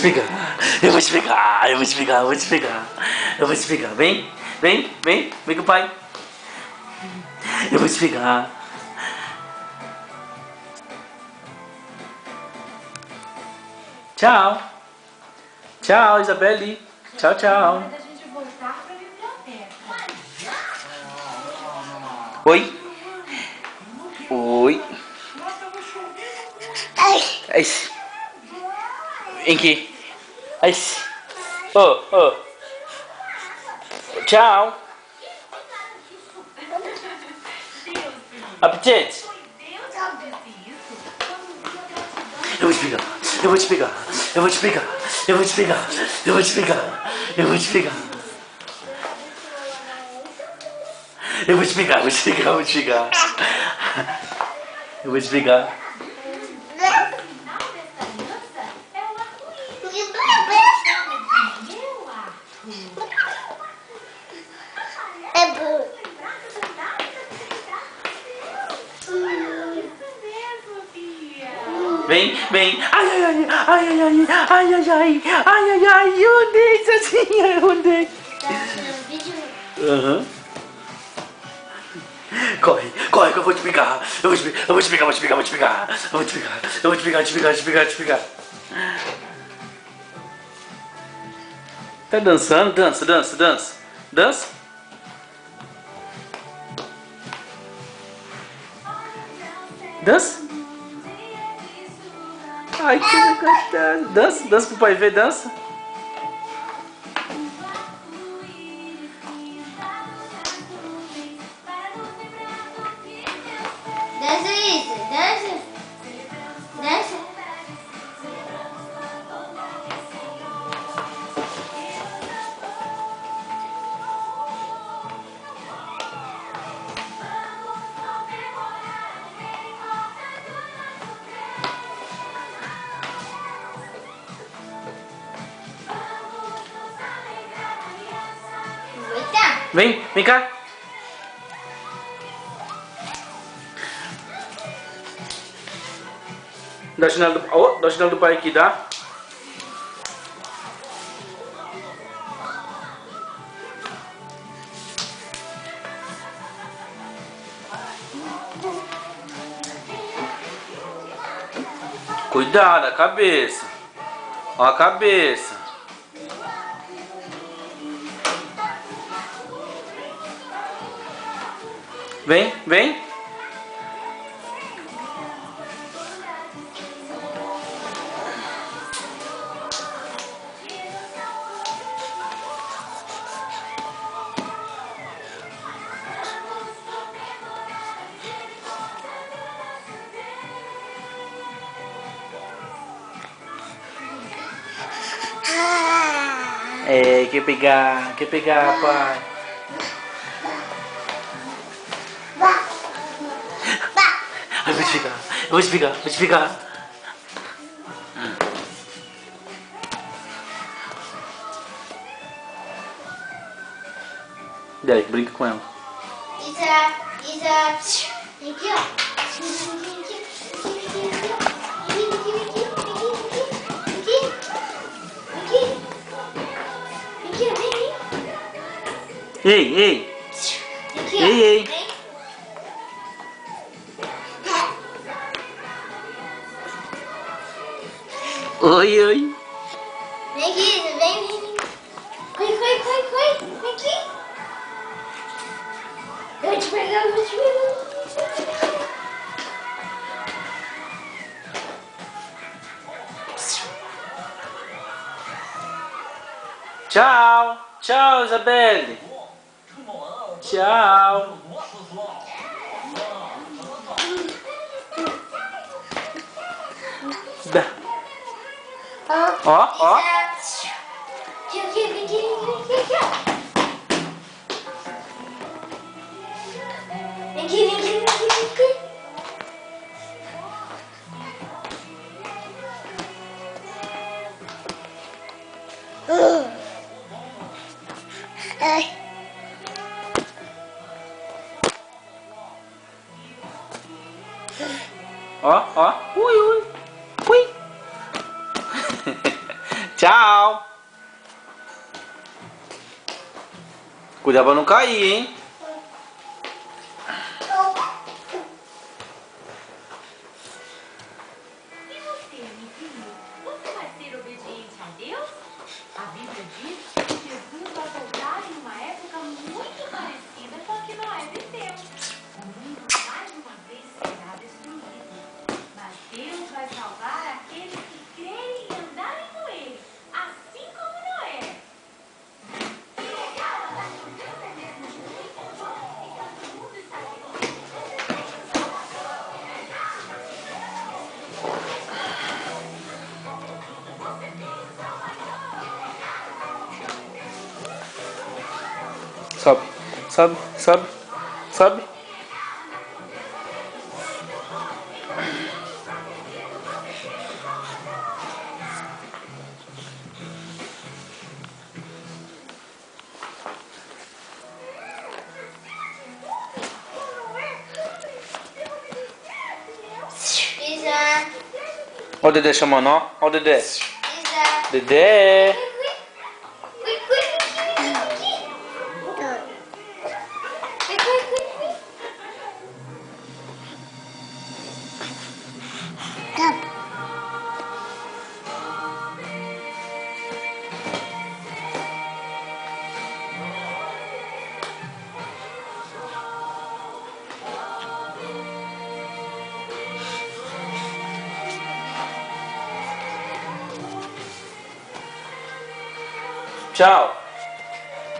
Eu vou te pegar, eu vou te pegar, eu vou te pegar. Eu vou te pegar, vem, vem, vem, vem com o pai. Eu vou te pegar. Tchau. Tchau, Isabelle. Tchau, tchau. Oi. Oi. Ai. Vem aqui. Ai. Oh. Tchau. Apetite. Eu vou te pegar. Eu vou te pegar. Eu vou te pegar. Eu vou te pegar. Eu vou te pegar. Eu vou te pegar. Eu vou te pegar. Eu vou te pegar. Eu vou te pegar. Eu vou te pegar. Vem, vem. Ai, eu andei sozinha, eu andei. Aham. Corre que eu vou te pegar. Eu vou te pegar. Eu vou te pegar. Eu vou te pegar. Eu vou te pegar. Eu vou te pegar. Tá dançando? Dança. Dança. Dança. Ai, que gostoso. Dança pro pai ver, dança. Dança isso, dança. Vem cá. Dá o chinelo do pai aqui, dá? Cuidado, a cabeça. Ó a cabeça. Vem. É, quer pegar, pai. Eu vou te pegar. Daí, brinca com ela. Isa. Aqui, ó. Ei. Aqui, ó. Ei. Oi. Vem aqui, vem. Corre. Vem aqui. Eu vou te pegar. Tchau, Isabelle. Tchau. Dá. Ó. Aqui, Ó. Ui. Tchau. Cuidado pra não cair, hein? E você, amiguinho? Você vai ser obediente a Deus? A Bíblia diz que Jesus vai voltar em uma época muito parecida com a que Noé viveu. O mundo mais uma vez será destruído. Mas Deus vai salvar aqueles que crerem e andarem com Ele, assim como Noé. Que legal! Andar com Deus é mesmo muito bom. Então todo mundo está aqui. Sobe, sobe, sobe, sobe. Pisa. Ó o Dedé chamando, ó. Ó o Dedé. Pisa. Dedé. Tchau.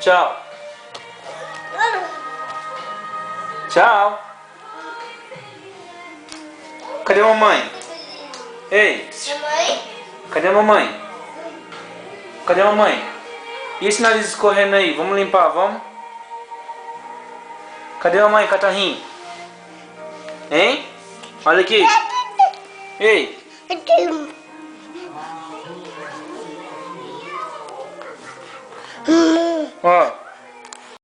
Tchau. Tchau. Cadê a mamãe? Ei, Mamãe? cadê a mamãe? Cadê a mamãe? E esse nariz escorrendo aí? Vamos limpar, vamos? Cadê a mamãe, Catarrinho? Hein? Olha aqui. Ei. Ó.